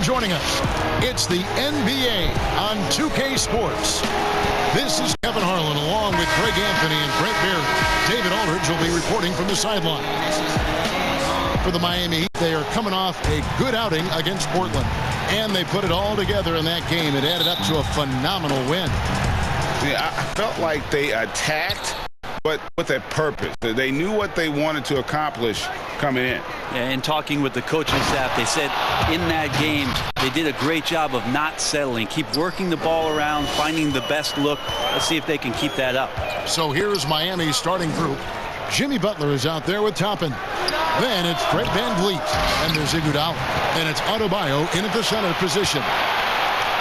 for joining us. It's the NBA on 2K Sports. This is Kevin Harlan along with Greg Anthony and Brent Barry. David Aldridge will be reporting from the sideline. For the Miami Heat, they are coming off a good outing against Portland. And they put it all together in that game. It added up to a phenomenal win. Yeah, I felt like they attacked, but with a purpose. They knew what they wanted to accomplish coming in. Yeah, and talking with the coaching staff, they said in that game they did a great job of not settling. Keep working the ball around, finding the best look. Let's see if they can keep that up. So here's Miami's starting group. Jimmy Butler is out there with Toppin. Then it's Fred VanVleet. And there's Iguodala. And it's Adebayo in at the center position.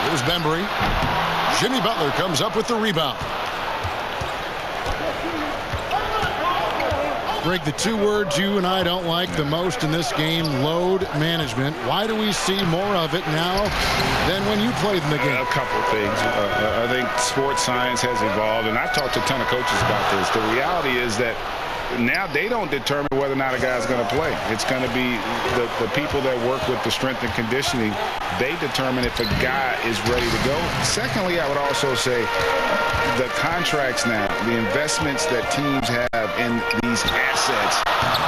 Here's Bembry. Jimmy Butler comes up with the rebound. Greg, the two words you and I don't like the most in this game, load management. Why do we see more of it now than when you played in the game? A couple of things. I think sports science has evolved, and I've talked to a ton of coaches about this. The reality is that now they don't determine whether or not a guy's going to play. It's going to be the people that work with the strength and conditioning. They determine if a guy is ready to go. Secondly, I would also say the contracts now, the investments that teams have in these assets,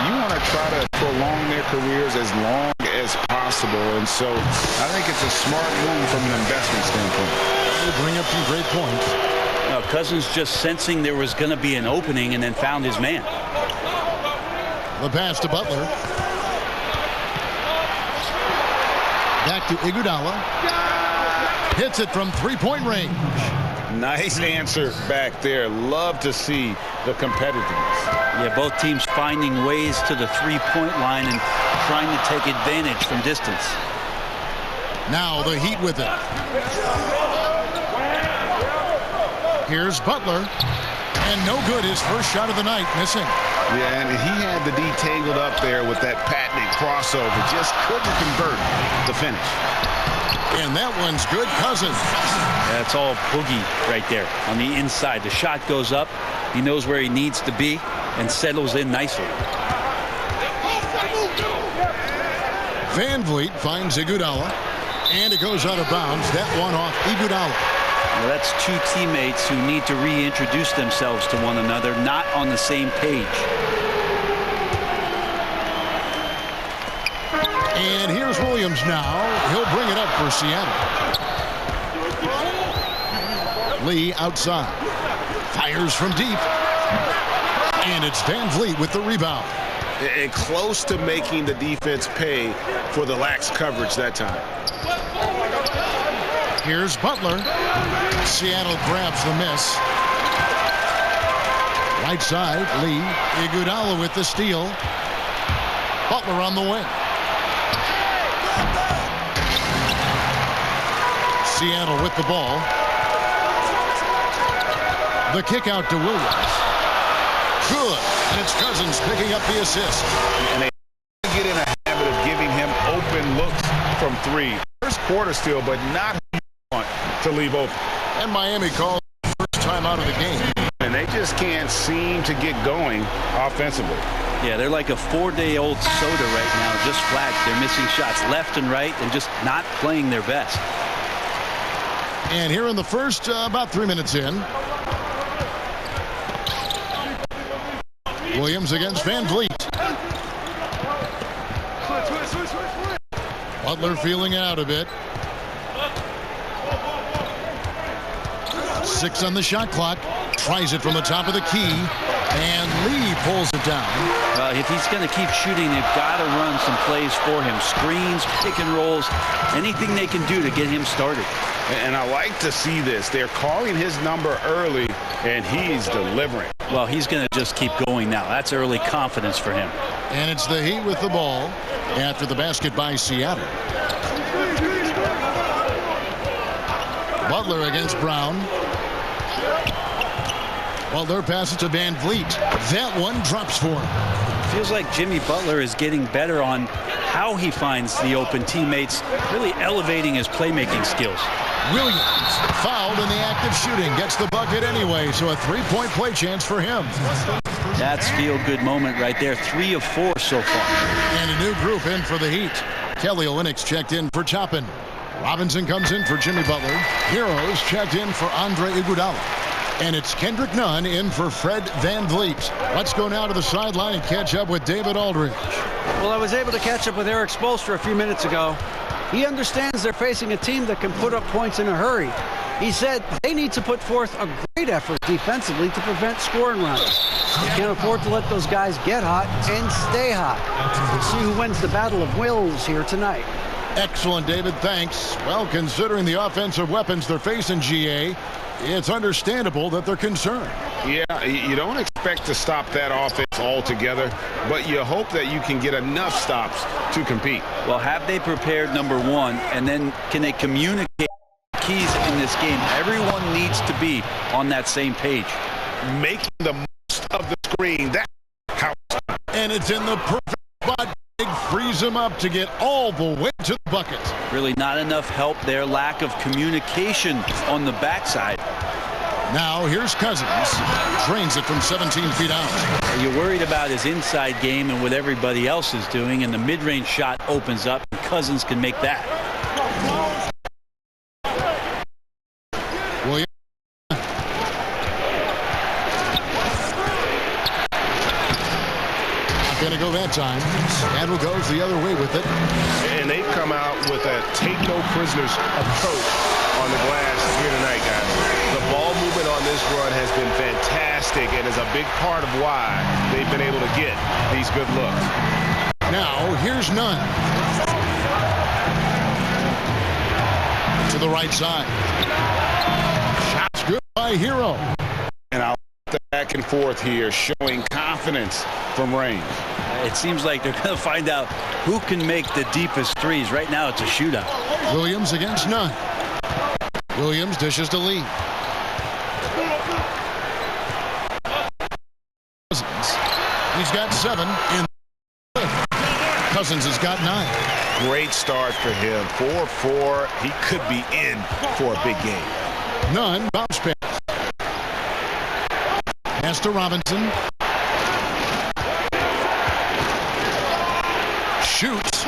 you want to try to prolong their careers as long as possible. And so I think it's a smart move from an investment standpoint. You bring up some great points. Cousins just sensing there was going to be an opening and then found his man. The pass to Butler. Back to Iguodala. Hits it from three-point range. Nice answer back there. Love to see the competitiveness. Yeah, both teams finding ways to the three-point line and trying to take advantage from distance. Now the Heat with it. Here's Butler. And no good, his first shot of the night, missing. Yeah, and he had the D tangled up there with that patented crossover. Just couldn't convert the finish. And that one's good. Cousins. That's all Boogie right there on the inside. The shot goes up. He knows where he needs to be and settles in nicely. VanVleet finds Iguodala. And it goes out of bounds. That one off Iguodala. Well, that's two teammates who need to reintroduce themselves to one another, not on the same page. And here's Williams now. He'll bring it up for Seattle. Lee outside. Fires from deep. And it's VanVleet with the rebound. And close to making the defense pay for the lax coverage that time. Here's Butler. Seattle grabs the miss. Right side, Lee. Iguodala with the steal. Butler on the wing. Seattle with the ball. The kick out to Williams. Good. And it's Cousins picking up the assist. And they get in a habit of giving him open looks from three. First quarter still, but not who you want to leave open. And Miami calls the first time out of the game. And they just can't seem to get going offensively. Yeah, they're like a 4-day-old soda right now, just flat. They're missing shots left and right and just not playing their best. And here in the first, about 3 minutes in. Williams against VanVleet. Butler feeling out a bit. 6 on the shot clock. Tries it from the top of the key. And Lee pulls it down. If he's going to keep shooting, they've got to run some plays for him. Screens, pick and rolls, anything they can do to get him started. And I like to see this. They're calling his number early, and he's delivering. Well, he's going to just keep going now. That's early confidence for him. And it's the Heat with the ball after the basket by Seattle. Butler against Brown. Butler passes to VanVleet. That one drops for him. Feels like Jimmy Butler is getting better on how he finds the open teammates, really elevating his playmaking skills. Williams fouled in the act of shooting. Gets the bucket anyway, so a three-point play chance for him. That's feel-good moment right there. 3 of 4 so far. And it new group in for the Heat. Kelly Olynyk's checked in for Toppin. Robinson comes in for Jimmy Butler. Heroes checked in for Andre Iguodala. And it's Kendrick Nunn in for Fred VanVleet. Let's go now to the sideline and catch up with David Aldridge. Well, I was able to catch up with Eric Spoelstra a few minutes ago. He understands they're facing a team that can put up points in a hurry. He said they need to put forth a great effort defensively to prevent scoring runs. You can't afford to let those guys get hot and stay hot. We'll see who wins the battle of wills here tonight. Excellent, David. Thanks. Well, considering the offensive weapons they're facing, GA, it's understandable that they're concerned. Yeah, you don't expect to stop that offense altogether, but you hope that you can get enough stops to compete. Well, have they prepared, number one, and then can they communicate keys in this game? Everyone needs to be on that same page. Making the most of the screen. That's how it's done. And it's in the perfect spot. Big frees him up to get all the way to the bucket. Really not enough help there. Lack of communication on the backside. Now here's Cousins. Drains it from 17 feet out. You're worried about his inside game and what everybody else is doing, and the mid-range shot opens up, and Cousins can make that. Williams. Going to go that time. Seattle goes the other way with it. And they've come out with a take no prisoners approach on the glass here tonight, guys. The ball movement on this run has been fantastic and is a big part of why they've been able to get these good looks. Now, here's Nunn. To the right side. Shots good by Hero. And I'll back and forth here, showing confidence from range. It seems like they're going to find out who can make the deepest threes. Right now, it's a shootout. Williams against Nunn. Williams dishes to Lee. Cousins. He's got 7. And Cousins has got 9. Great start for him. 4-4. He could be in for a big game. Nunn bounce pass. Pass to Robinson. Shoots.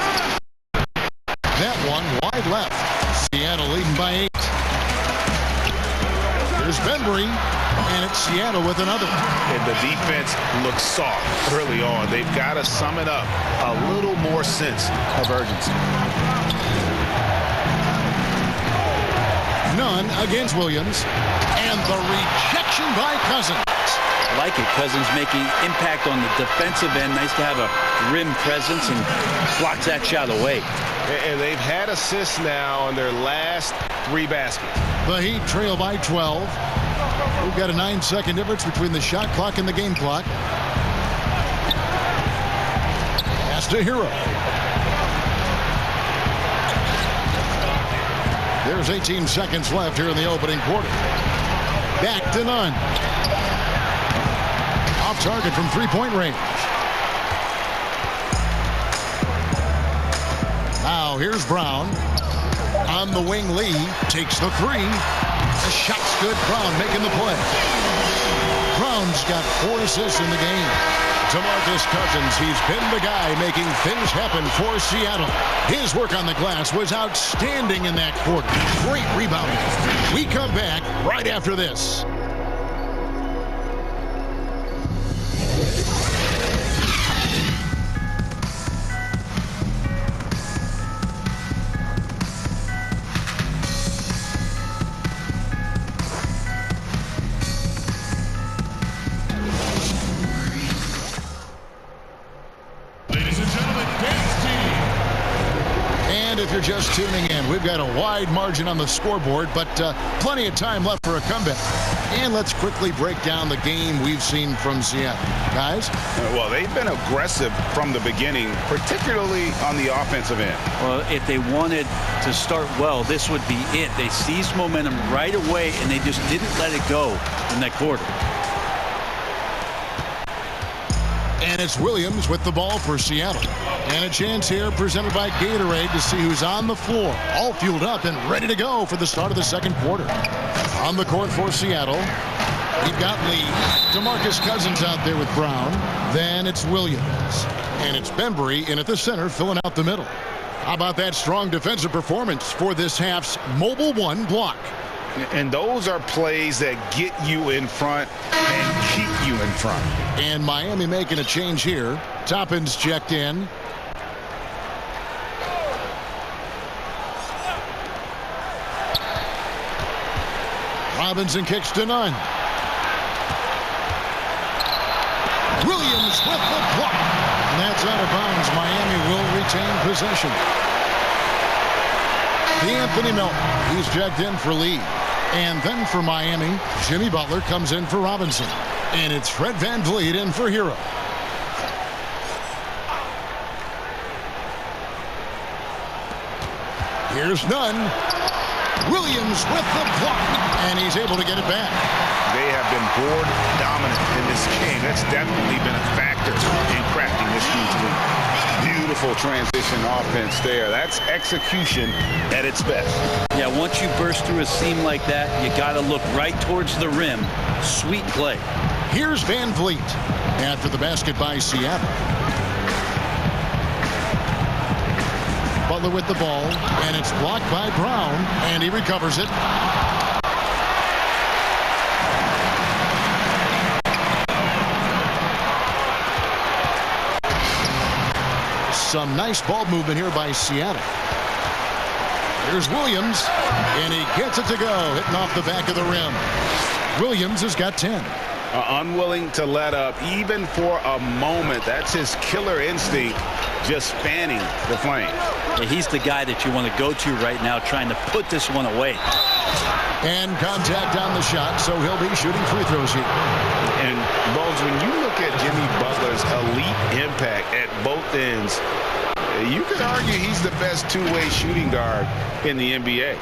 That one wide left. Seattle leading by 8. Here's Bembry, and it's Seattle with another. And the defense looks soft early on. They've got to sum it up. A little more sense of urgency. Nunn against Williams, and the rejection by Cousins. I like it. Cousins making impact on the defensive end. Nice to have a rim presence and blocks that shot away. And they've had assists now on their last 3 baskets. The Heat trail by 12. We've got a 9-second difference between the shot clock and the game clock. Pass to Hero. There's 18 seconds left here in the opening quarter. Back to Nunn. Off target from 3-point range. Now here's Brown. On the wing, Lee takes the 3. The shot's good. Brown making the play. Brown's got 4 assists in the game. DeMarcus Cousins, he's been the guy making things happen for Seattle. His work on the glass was outstanding in that quarter. Great rebounding. We come back right after this. If you're just tuning in, we've got a wide margin on the scoreboard, but plenty of time left for a comeback. And let's quickly break down the game we've seen from Seattle. Guys? Well, they've been aggressive from the beginning, particularly on the offensive end. Well, if they wanted to start well, this would be it. They seized momentum right away, and they just didn't let it go in that quarter. And it's Williams with the ball for Seattle. And a chance here presented by Gatorade to see who's on the floor. All fueled up and ready to go for the start of the second quarter. On the court for Seattle, You've got Lee. DeMarcus Cousins out there with Brown. Then it's Williams. And it's Bembry in at the center, filling out the middle. How about that strong defensive performance for this half's Mobile 1 block? And those are plays that get you in front and keep you in front. And Miami making a change here. Toppin's checked in. Robinson kicks to none. Williams with the block. And that's out of bounds. Miami will retain possession. D'Anthony Melton. He's checked in for Lee. And then for Miami, Jimmy Butler comes in for Robinson. And it's Fred VanVleet in for Hero. Here's Nunn. Williams with the block. And he's able to get it back. They have been board dominant in this game. That's definitely been a factor in crafting this game to win. Beautiful transition offense there. That's execution at its best. Yeah, once you burst through a seam like that, you got to look right towards the rim. Sweet play. Here's VanVleet after the basket by Seattle. Butler with the ball, and it's blocked by Brown, and he recovers it. Some nice ball movement here by Seattle. Here's Williams, and he gets it to go, hitting off the back of the rim. Williams has got 10. Unwilling to let up, even for a moment. That's his killer instinct, just fanning the flame. Yeah, he's the guy that you want to go to right now, trying to put this one away. And contact on the shot, so he'll be shooting free throws here. And, Bones, when you look at Jimmy Butler's elite impact at both ends, you could argue he's the best two-way shooting guard in the NBA.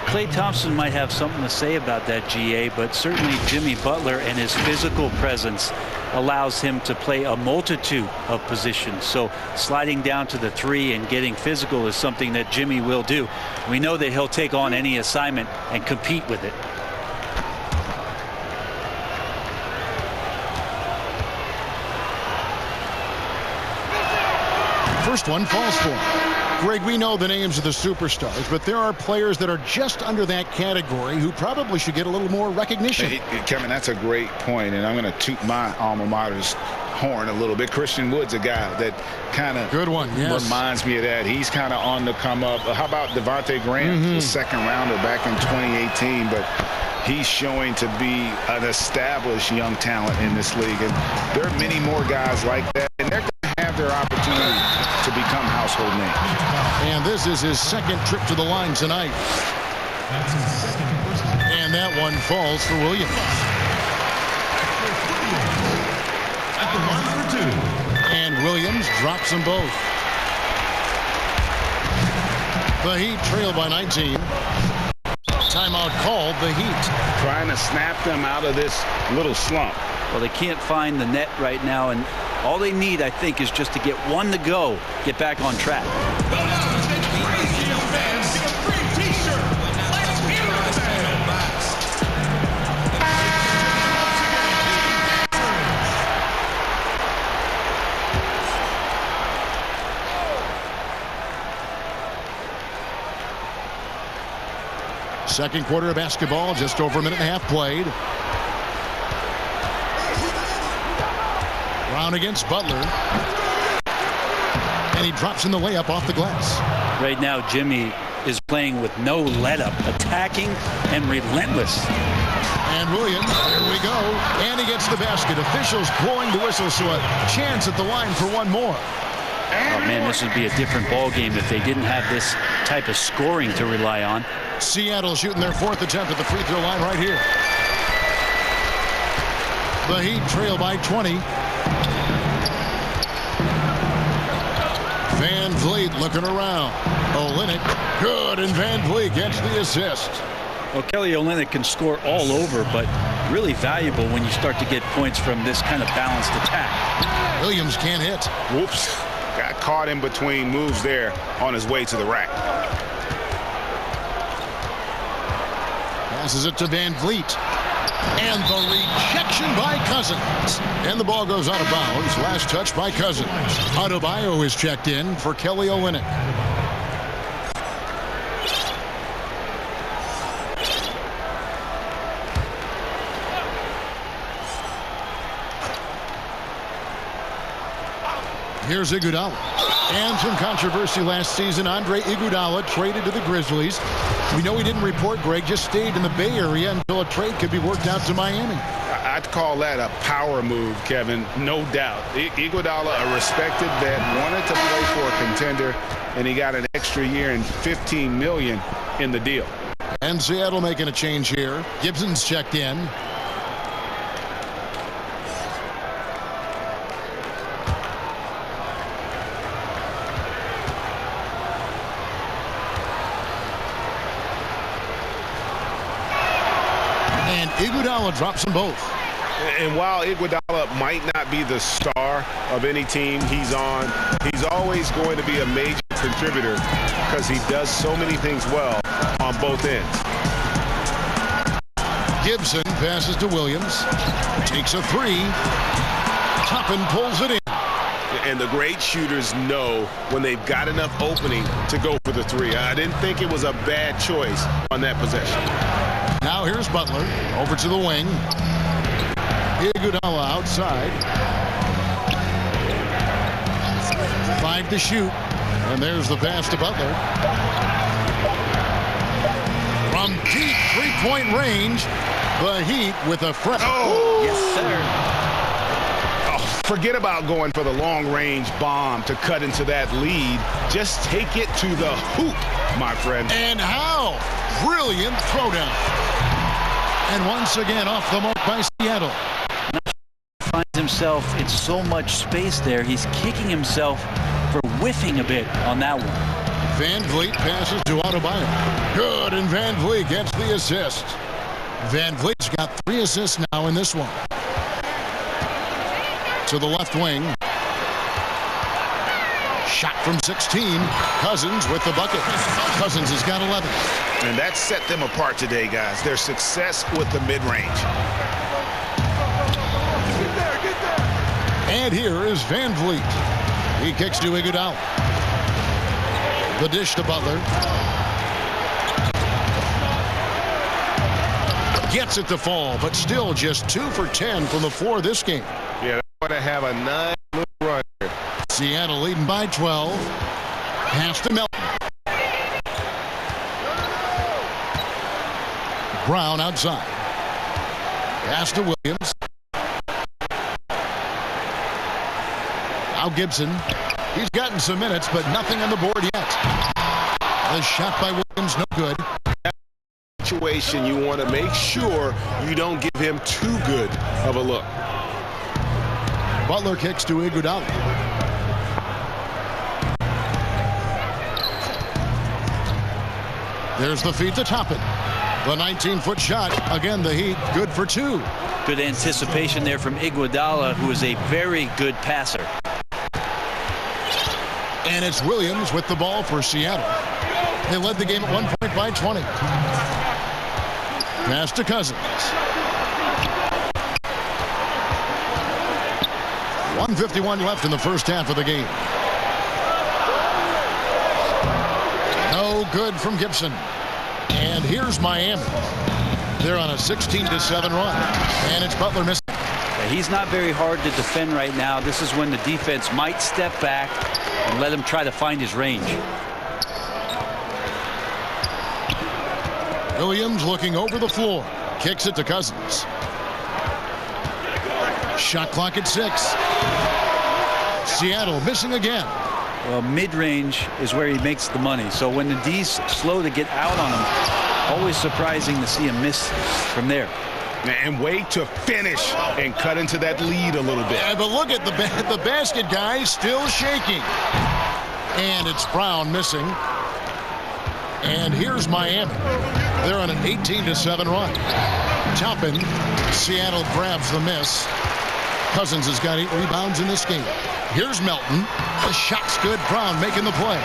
Klay Thompson might have something to say about that, GA, but certainly Jimmy Butler and his physical presence allows him to play a multitude of positions. So sliding down to the three and getting physical is something that Jimmy will do. We know that he'll take on any assignment and compete with it. First one falls for him. Greg, we know the names of the superstars, but there are players that are just under that category who probably should get a little more recognition. Hey, Kevin, that's a great point, and I'm going to toot my alma mater's horn a little bit. Christian Wood's a guy that kind of reminds me of that. He's kind of on the come up. How about Devontae Graham, the second rounder back in 2018, but he's showing to be an established young talent in this league, and there are many more guys like that, and they're going to have their opportunity to become household names. And this is his second trip to the line tonight. And that one falls for Williams. At the line for two. And Williams drops them both. The Heat trail by 19. Timeout called, the Heat. Trying to snap them out of this little slump. Well, they can't find the net right now, and all they need, I think, is just to get one to go, get back on track. Second quarter of basketball, just over a minute and a half played. Brown against Butler. And he drops in the layup off the glass. Right now, Jimmy is playing with no let-up, attacking and relentless. And Williams, here we go. And he gets the basket. Officials blowing the whistle, so a chance at the line for one more. Oh, man, this would be a different ball game if they didn't have this type of scoring to rely on. Seattle shooting their fourth attempt at the free throw line right here. The Heat trail by 20. VanVleet looking around. Olynyk, good, and VanVleet gets the assist. Well, Kelly Olynyk can score all over, but really valuable when you start to get points from this kind of balanced attack. Williams can't hit. Whoops. Got caught in between moves there on his way to the rack. Passes it to VanVleet. And the rejection by Cousins. And the ball goes out of bounds. Last touch by Cousins. Adebayo is checked in for Kelly Olynyk. Here's Iguodala. And some controversy last season. Andre Iguodala traded to the Grizzlies. We know he didn't report, Greg, just stayed in the Bay Area until a trade could be worked out to Miami. I'd call that a power move, Kevin, no doubt. Iguodala, a respected vet, wanted to play for a contender, and he got an extra year and $15 million in the deal. And Seattle making a change here. Gibson's checked in. And Iguodala drops them both. And while Iguodala might not be the star of any team he's on, he's always going to be a major contributor because he does so many things well on both ends. Gibson passes to Williams. Takes a three. Toppin pulls it in. And the great shooters know when they've got enough opening to go for the three. I didn't think it was a bad choice on that possession. Now here's Butler over to the wing. Iguodala outside. 5 to shoot. And there's the pass to Butler. From deep three-point range, the Heat with a fresh. Oh, yes, sir. Oh, forget about going for the long-range bomb to cut into that lead. Just take it to the hoop, my friend. And how? Brilliant throwdown. And once again off the mark by Seattle. Finds himself in so much space there. He's kicking himself for whiffing a bit on that one. Van Vliet passes to Adebayo. Good, and Van Vliet gets the assist. Van Vliet's got 3 assists now in this one. To the left wing. Shot from 16. Cousins with the bucket. Cousins has got 11. And that set them apart today, guys. Their success with the mid-range. And here is Van Vliet. He kicks to Iguodala. The dish to Butler. Gets it to fall, but still just 2 for 10 from the floor this game. Yeah, they want to have a nice little run here. Seattle leading by 12. Pass to Melton. Brown outside. Pass to Williams. Now Gibson. He's gotten some minutes, but nothing on the board yet. The shot by Williams, no good. Situation, you want to make sure you don't give him too good of a look. Butler kicks to Iguodala. There's the feed to Toppin. The 19-foot shot. Again, the Heat good for 2. Good anticipation there from Iguodala, who is a very good passer. And it's Williams with the ball for Seattle. They led the game at 1 point by 20. Pass to Cousins. 1:51 left in the first half of the game. No good from Gibson. And here's Miami. They're on a 16-7 run. And it's Butler missing. He's not very hard to defend right now. This is when the defense might step back and let him try to find his range. Williams looking over the floor. Kicks it to Cousins. Shot clock at 6. Seattle missing again. Well, mid-range is where he makes the money. So when the D's slow to get out on him, always surprising to see him miss from there. And wait to finish and cut into that lead a little bit. Yeah, but look at the basket, guys, still shaking. And it's Brown missing. And here's Miami. They're on an 18-7 run. Toppin, Seattle grabs the miss. Cousins has got 8 rebounds in this game. Here's Melton. The shot's good. Brown making the play.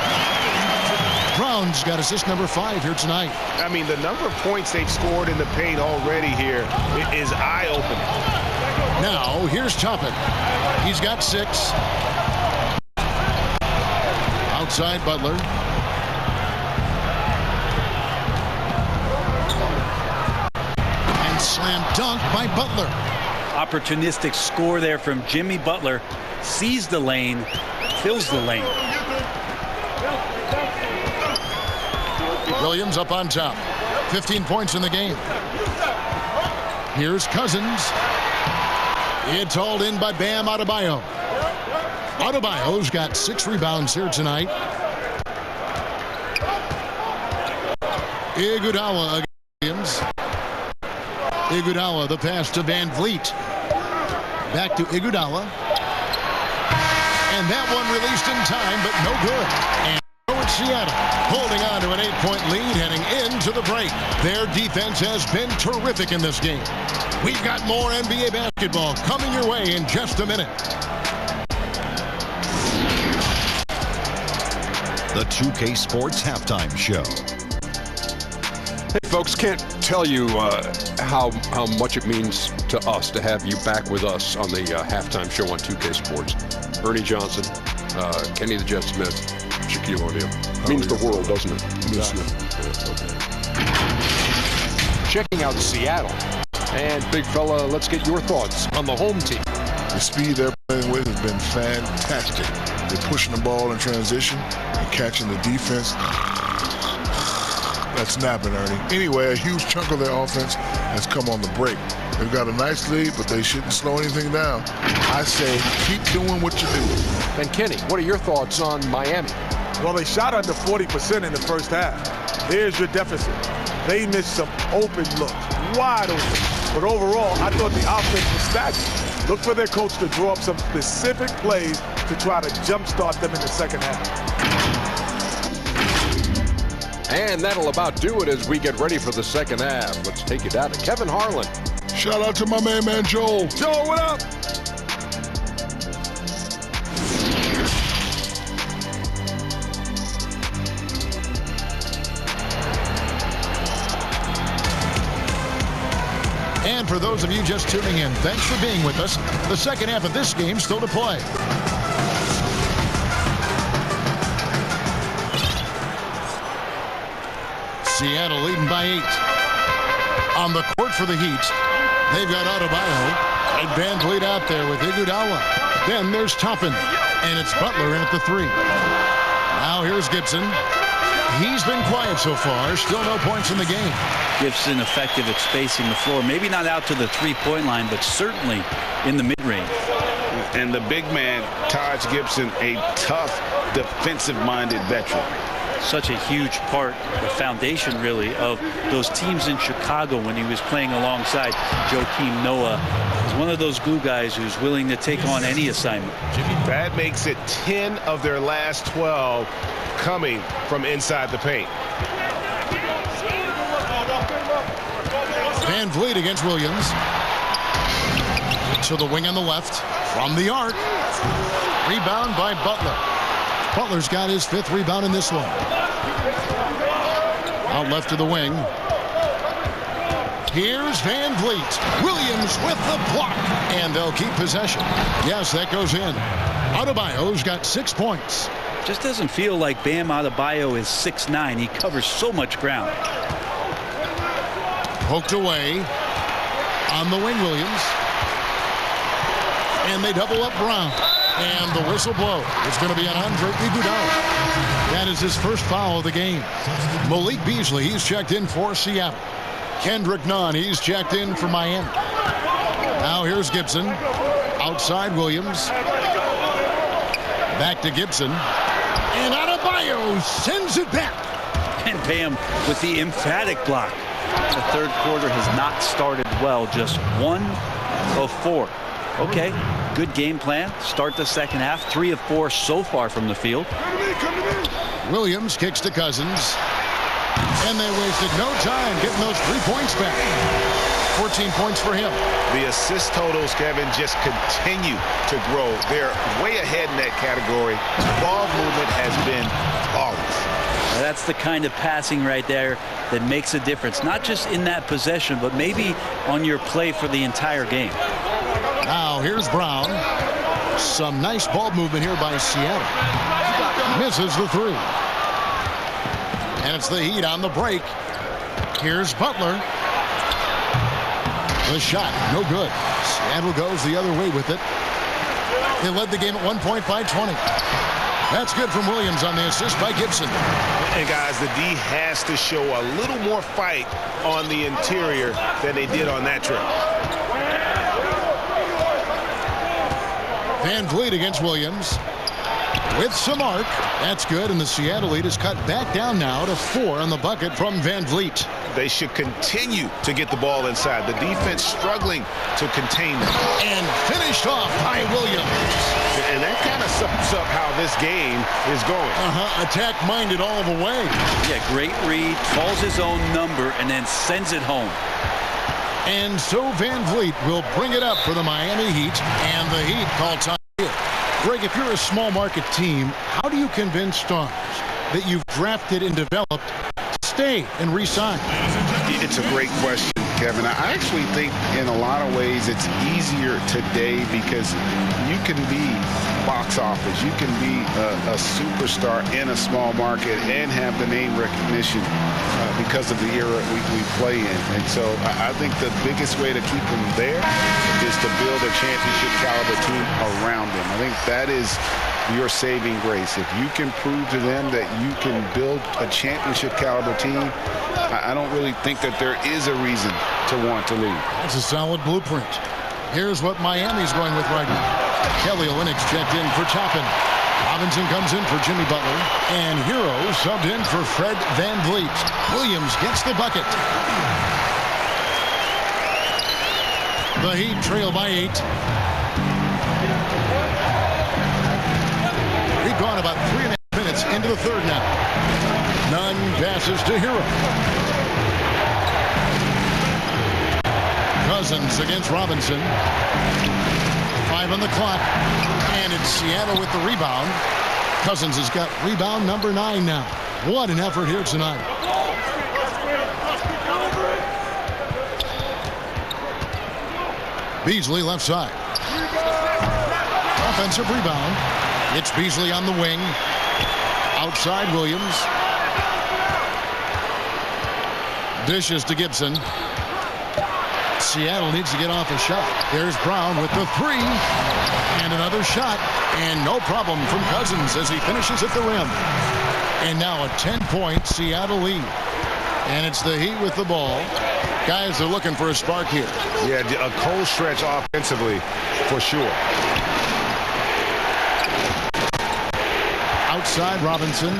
Brown's got assist number 5 here tonight. I mean, the number of points they've scored in the paint already here is eye-opening. Now, here's Toppin. He's got 6. Outside Butler. And slam dunk by Butler. Opportunistic score there from Jimmy Butler. Sees the lane, fills the lane. Williams up on top. 15 points in the game. Here's Cousins. It's hauled in by Bam Adebayo. Adebayo's got 6 rebounds here tonight. Iguodala against Williams. Iguodala, the pass to Van Vliet. Back to Iguodala. And that one released in time, but no good. And it's Seattle holding on to an 8-point lead heading into the break. Their defense has been terrific in this game. We've got more NBA basketball coming your way in just a minute. The 2K Sports Halftime Show. Hey, folks, can't tell you how much it means to us to have you back with us on the halftime show on 2K Sports. Ernie Johnson, Kenny the Jet Smith, Shaquille O'Neal. Means the world, doesn't it? Yeah, okay. Checking out Seattle. And, big fella, let's get your thoughts on the home team. The speed they're playing with has been fantastic. They're pushing the ball in transition and catching the defense. That's snapping, Ernie. Anyway, a huge chunk of their offense has come on the break. They've got a nice lead, but they shouldn't slow anything down. I say keep doing what you do. And Kenny, what are your thoughts on Miami? Well, they shot under 40% in the first half. Here's your deficit. They missed some open looks, wide open. But overall, I thought the offense was stagnant. Look for their coach to draw up some specific plays to try to jumpstart them in the second half. And that'll about do it as we get ready for the second half. Let's take you down to Kevin Harlan. Shout out to my man Joel. Joel, what up? And for those of you just tuning in, thanks for being with us. The second half of this game still to play. Seattle leading by 8. On the court for the Heat, they've got Adebayo and Van Vliet out there with Iguodala. Then there's Toppin, and it's Butler in at the 3. Now here's Gibson. He's been quiet so far. Still no points in the game. Gibson effective at spacing the floor. Maybe not out to the three-point line, but certainly in the mid-range. And the big man, Taj Gibson, a tough, defensive-minded veteran. Such a huge part, the foundation really, of those teams in Chicago when he was playing alongside Joakim Noah. He's one of those glue guys who's willing to take on any assignment. That makes it 10 of their last 12 coming from inside the paint. Van Vliet against Williams. To the wing on the left. From the arc. Rebound by Butler. Butler's got his 5th rebound in this one. Out left to the wing. Here's Van Vliet. Williams with the block. And they'll keep possession. Yes, that goes in. Adebayo's got 6 points. Just doesn't feel like Bam Adebayo is 6'9". He covers so much ground. Poked away. On the wing, Williams. And they double up Brown. And the whistle blows. It's going to be on Andre Iguodala. That is his first foul of the game. Malik Beasley, he's checked in for Seattle. Kendrick Nunn, he's checked in for Miami. Now here's Gibson. Outside Williams. Back to Gibson. And Adebayo sends it back. And Bam with the emphatic block. The third quarter has not started well. Just 1 of 4. Okay, good game plan. Start the second half. 3 of 4 so far from the field. Williams kicks to Cousins. And they wasted no time getting those 3 points back. 14 points for him. The assist totals, Kevin, just continue to grow. They're way ahead in that category. Ball movement has been flawless. That's the kind of passing right there that makes a difference, not just in that possession, but maybe on your play for the entire game. Now here's Brown. Some nice ball movement here by Seattle. Misses the three. And it's the Heat on the break. Here's Butler. The shot, no good. Seattle goes the other way with it. They led the game at 1 point by 20. That's good from Williams on the assist by Gibson. And guys, the D has to show a little more fight on the interior than they did on that trip. Van Vliet against Williams. With some arc. That's good, and the Seattle lead is cut back down now to 4 on the bucket from Van Vliet. They should continue to get the ball inside. The defense struggling to contain them. And finished off by Williams. And that kind of sums up how this game is going. Attack-minded all the way. Yeah, great read, calls his own number, and then sends it home. And so Van Vliet will bring it up for the Miami Heat, and the Heat call time here. Greg, if you're a small market team, how do you convince stars that you've drafted and developed to stay and re-sign? It's a great question, Kevin. I actually think in a lot of ways it's easier today because you can be box office. You can be a superstar in a small market and have the name recognition because of the era we play in. And so I think the biggest way to keep them there is to build a championship caliber team around them. I think that is your saving grace. If you can prove to them that you can build a championship caliber team, I don't really think that there is a reason to want to leave. That's a solid blueprint. Here's what Miami's going with right now. Kelly Olynyk's checked in for Toppin. Robinson comes in for Jimmy Butler. And Hero subbed in for Fred Van Vliet. Williams gets the bucket. The Heat trail by 8. We've gone about 3.5 minutes into the third now. Nunn passes to Hero. Cousins against Robinson. 5 on the clock. And it's Seattle with the rebound. Cousins has got rebound number 9 now. What an effort here tonight. Beasley left side. Offensive rebound. It's Beasley on the wing. Outside Williams. Dishes to Gibson. Seattle needs to get off a shot. There's Brown with the 3. And another shot. And no problem from Cousins as he finishes at the rim. And now a 10-point Seattle lead. And it's the Heat with the ball. Guys are looking for a spark here. Yeah, a cold stretch offensively for sure. Outside Robinson.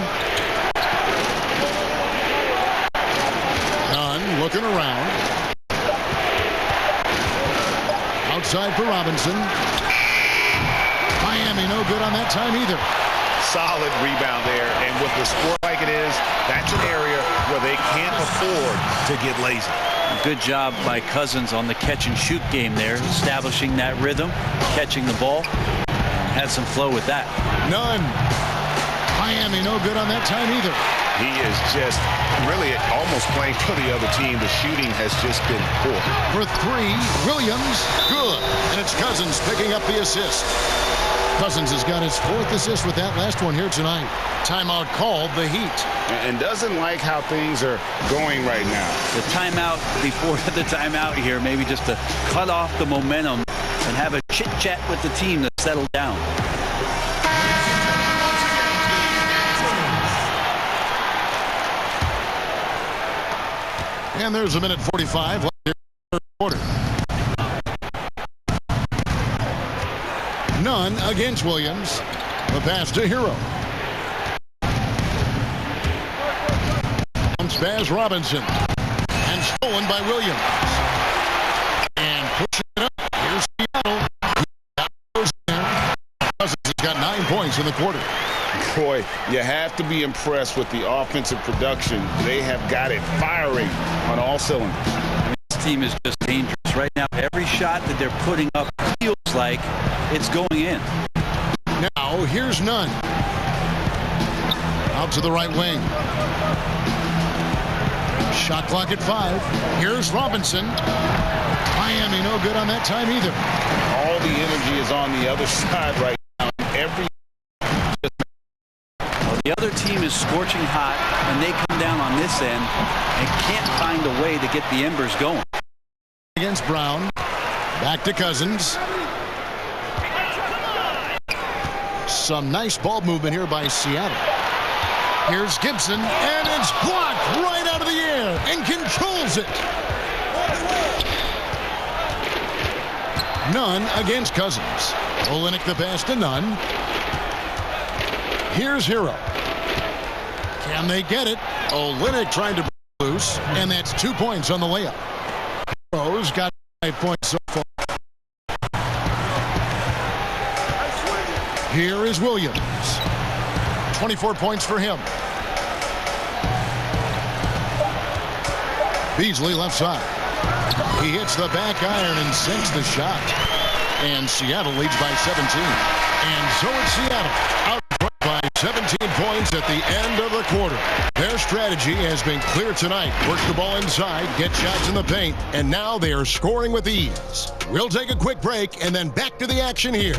Nunn looking around. Outside for Robinson. Miami no good on that time either. Solid rebound there, and with the sport like it is, that's an area where they can't afford to get lazy. Good job by Cousins on the catch and shoot game there, establishing that rhythm, catching the ball. Had some flow with that. Nunn. Miami no good on that time either. He is just really almost playing for the other team. The shooting has just been poor. For 3, Williams, good. And it's Cousins picking up the assist. Cousins has got his 4th assist with that last one here tonight. Timeout called the Heat. And doesn't like how things are going right now. The timeout before the timeout here, maybe just to cut off the momentum and have a chit-chat with the team to settle down. And there's a minute 45 left in the third quarter. Nunn against Williams. The pass to Hero. Bounce pass Robinson. And stolen by Williams. And pushing it up. Here's Seattle. Cousins has got 9 points in the quarter. Boy, you have to be impressed with the offensive production. They have got it firing on all cylinders. This team is just dangerous right now. Every shot that they're putting up feels like it's going in. Now, here's Nunn. Out to the right wing. Shot clock at 5. Here's Robinson. Miami no good on that time either. All the energy is on the other side right now. The other team is scorching hot, and they come down on this end and can't find a way to get the embers going. Against Brown. Back to Cousins. Some nice ball movement here by Seattle. Here's Gibson, and it's blocked right out of the air and controls it. Nunn against Cousins. Olenek the pass to Nunn. Here's Hero. Can they get it? Olenek trying to break loose, and that's 2 points on the layup. Hero's got 5 points so far. Here is Williams. 24 points for him. Beasley left side. He hits the back iron and sinks the shot. And Seattle leads by 17. And so it's Seattle out by 17 points at the end of the quarter. Their strategy has been clear tonight. Work the ball inside, get shots in the paint, and now they are scoring with ease. We'll take a quick break and then back to the action here.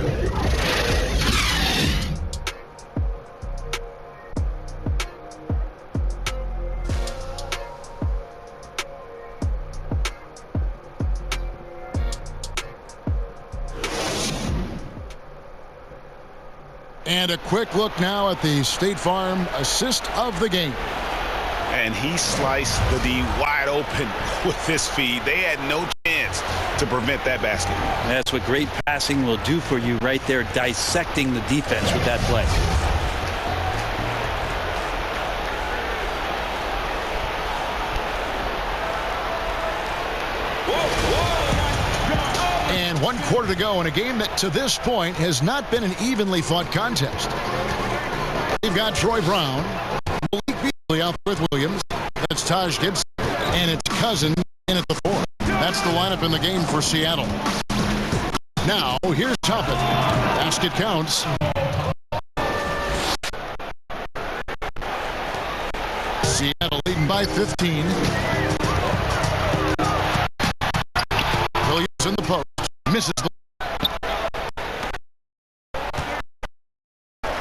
And a quick look now at the State Farm assist of the game. And he sliced the D wide open with his feed. They had no chance to prevent that basket. That's what great passing will do for you right there, dissecting the defense with that play. And 1 quarter to go in a game that to this point has not been an evenly fought contest. We've got Troy Brown, Malik Beasley out with Williams. That's Taj Gibson, and it's Cousins in at the 4. That's the lineup in the game for Seattle. Now here's Toppin. Basket counts. Seattle leading by 15. Williams in the post. Misses the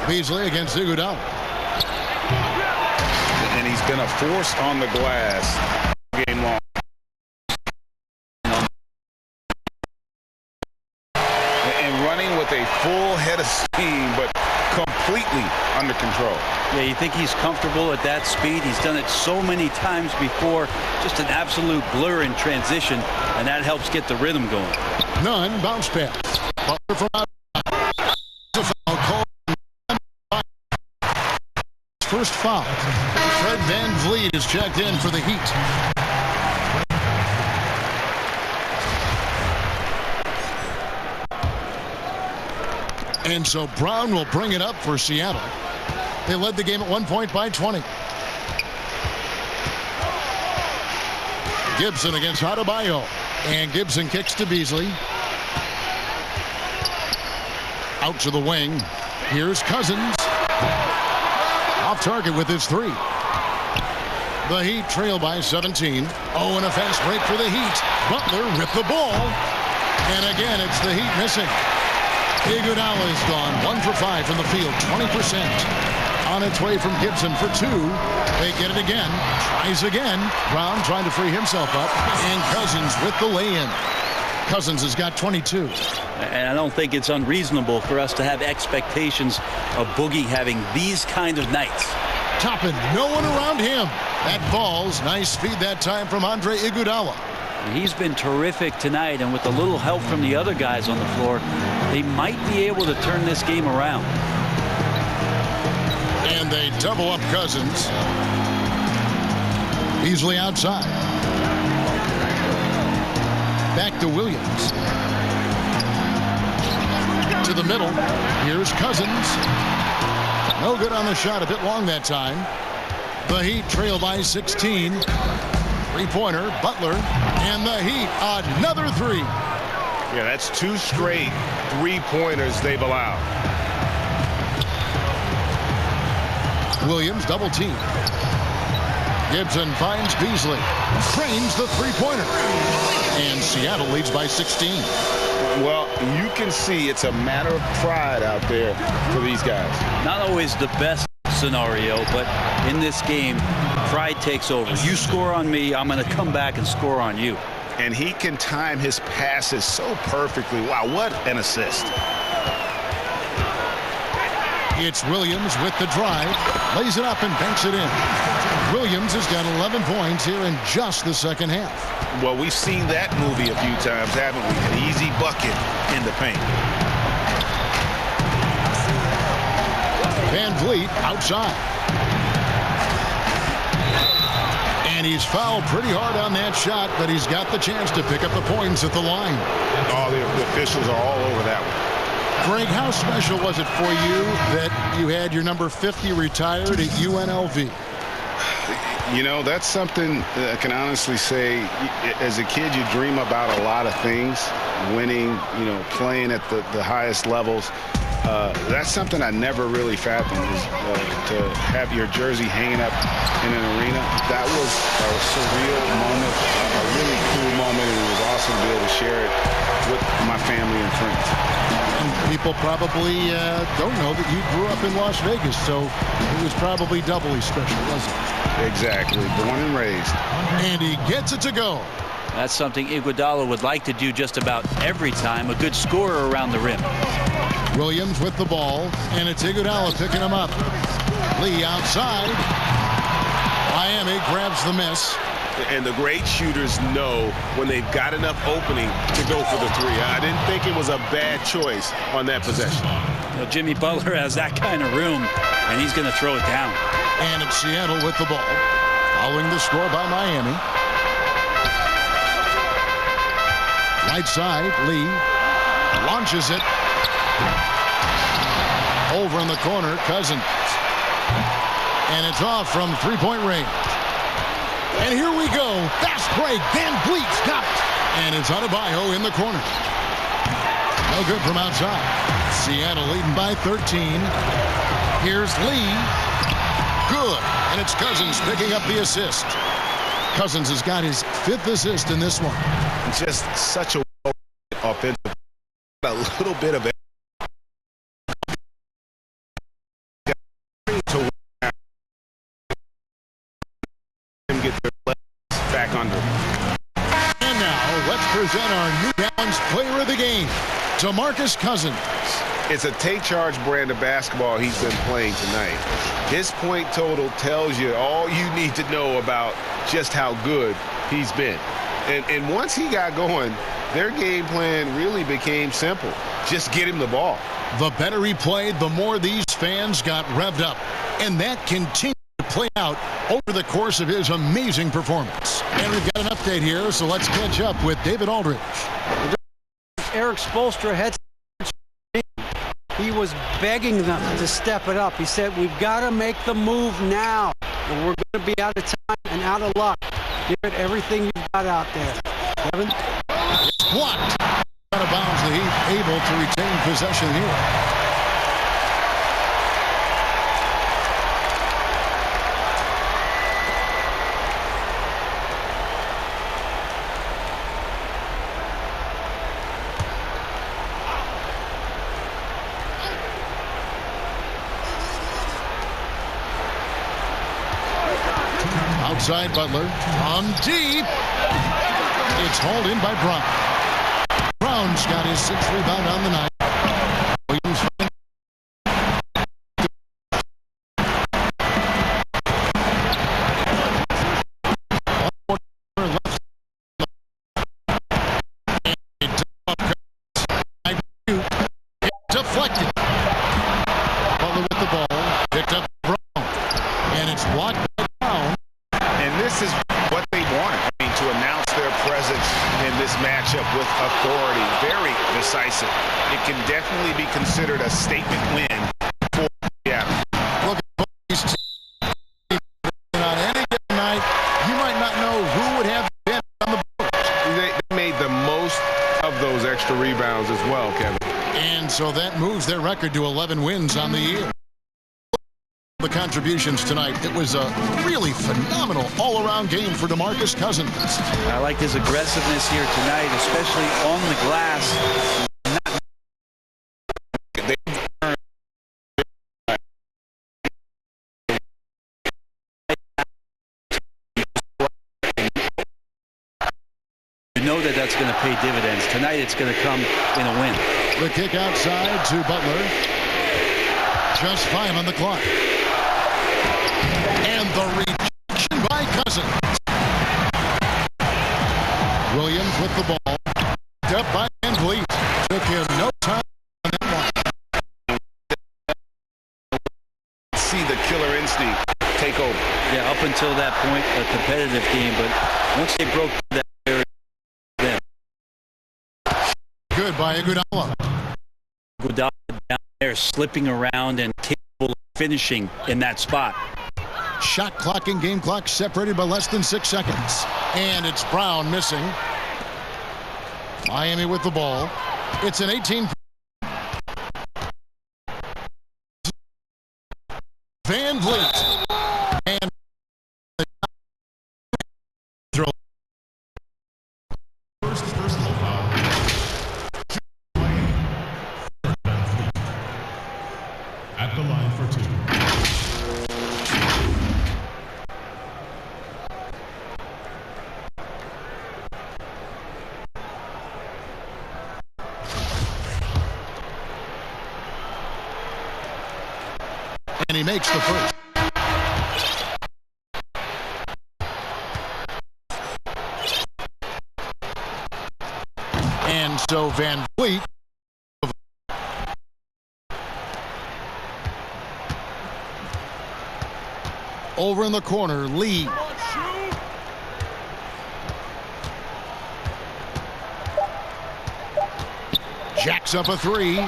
Beasley against Iguodala. And he's been a force on the glass game long. And running with a full head of steam, but completely under control. Yeah, you think he's comfortable at that speed. He's done it so many times before. Just an absolute blur in transition, and that helps get the rhythm going. Nunn, bounce pass. Butler from out. First foul. Fred VanVleet is checked in for the Heat. And so Brown will bring it up for Seattle. They led the game at 1 point by 20. Gibson against Adebayo. And Gibson kicks to Beasley. Out to the wing. Here's Cousins. Off target with his 3. The Heat trail by 17. Oh, and a fast break for the Heat. Butler ripped the ball. And again, it's the Heat missing. Iguodala is gone 1 for 5 from the field, 20%. On its way from Gibson for 2. They get it again. Tries again. Brown trying to free himself up. And Cousins with the lay-in. Cousins has got 22. And I don't think it's unreasonable for us to have expectations of Boogie having these kind of nights. Toppin, no one around him. That falls. Nice speed that time from Andre Iguodala. He's been terrific tonight, and with a little help from the other guys on the floor, they might be able to turn this game around. And they double up Cousins. Beasley outside. Back to Williams. To the middle. Here's Cousins. No good on the shot. A bit long that time. The Heat trail by 16. Three-pointer, Butler, and the Heat, another 3. Yeah, that's 2 straight three-pointers they've allowed. Williams double team. Gibson finds Beasley. Trains the three-pointer. And Seattle leads by 16. Well, you can see it's a matter of pride out there for these guys. Not always the best scenario, but in this game, pride takes over. You score on me, I'm going to come back and score on you. And he can time his passes so perfectly. Wow, what an assist. It's Williams with the drive. Lays it up and banks it in. Williams has got 11 points here in just the second half. Well, we've seen that movie a few times, haven't we? An easy bucket in the paint. Van Vliet outside. And he's fouled pretty hard on that shot, but he's got the chance to pick up the points at the line. Oh, the officials are all over that one. Greg, how special was it for you that you had your number 50 retired at UNLV? You know, that's something I can honestly say. As a kid, you dream about a lot of things, winning, you know, playing at the highest levels. That's something I never really fathomed, is to have your jersey hanging up in an arena. That was a surreal moment, a really cool moment, and it was awesome to be able to share it with my family and friends. And people probably don't know that you grew up in Las Vegas, so it was probably doubly special, wasn't it? Exactly. Born and raised. And he gets it to go. That's something Iguodala would like to do just about every time. A good scorer around the rim. Williams with the ball, and it's Iguodala picking him up. Lee outside. Miami grabs the miss. And the great shooters know when they've got enough opening to go for the three. I didn't think it was a bad choice on that possession. Well, Jimmy Butler has that kind of room, and he's going to throw it down. And it's Seattle with the ball. Following the score by Miami. Right side, Lee launches it. Over in the corner, Cousins. And it's off from three-point range. And here we go. Fast break. Van Vliet's got it. And it's Adebayo in the corner. No good from outside. Seattle leading by 13. Here's Lee. Good. And it's Cousins picking up the assist. Cousins has got his 5th assist in this one. Just such a offensive. A little bit of back under. And now let's present our New Balance Player of the Game, DeMarcus Cousins. It's a take charge brand of basketball he's been playing tonight. His point total tells you all you need to know about just how good he's been. And once he got going, their game plan really became simple. Just get him the ball. The better he played, the more these fans got revved up. And that continued to play out over the course of his amazing performance. And we've got an update here, so let's catch up with David Aldridge. Eric Spoelstra had. He was begging them to step it up. He said, we've got to make the move now. And we're going to be out of time and out of luck. Give it everything you've got out there. Kevin? Blocked. Out of bounds, the Heat able to retain possession here. Outside Butler, on deep. It's hauled in by Brown. Brown's got his 6th rebound on the night. Williams finds deflected. Butler with the ball, picked up Brown, and it's blocked by Brown. And this is what they wanted. I mean, to announce their presence in this matchup with authority. Very decisive. It can definitely be considered a statement win for Seattle. Look at these teams. On any given night, you might not know who would have been on the board. They made the most of those extra rebounds as well, Kevin. And so that moves their record to 11 wins on the year. the contributions tonight. It was a really phenomenal all-around game for DeMarcus Cousins. I like his aggressiveness here tonight, especially on the glass. Know that that's going to pay dividends. Tonight it's going to come in a win. The kick outside to Butler. Just 5 on the clock. And the rejection by Cousins. Williams with the ball. Up by Van Vliet. Took him no time on that one. See the killer instinct take over. Yeah, up until that point, a competitive game, but once they broke that area, good by Iguodala. Iguodala down there slipping around and capable of finishing in that spot. Shot clock and game clock separated by less than 6 seconds. And it's Brown missing. Miami with the ball. It's an 18. Van Vliet. And throw. Personal foul. At the line for 2. And he makes the first. And so Van Vliet over in the corner, Lee. Jacks up a 3.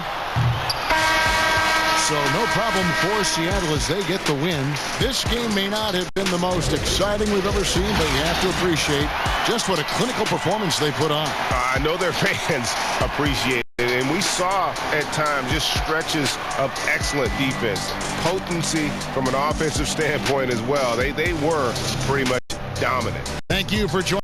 So no problem for Seattle as they get the win. This game may not have been the most exciting we've ever seen, but you have to appreciate just what a clinical performance they put on. I know their fans appreciate it, and we saw at times just stretches of excellent defense. Potency from an offensive standpoint as well. They were pretty much dominant. Thank you for joining.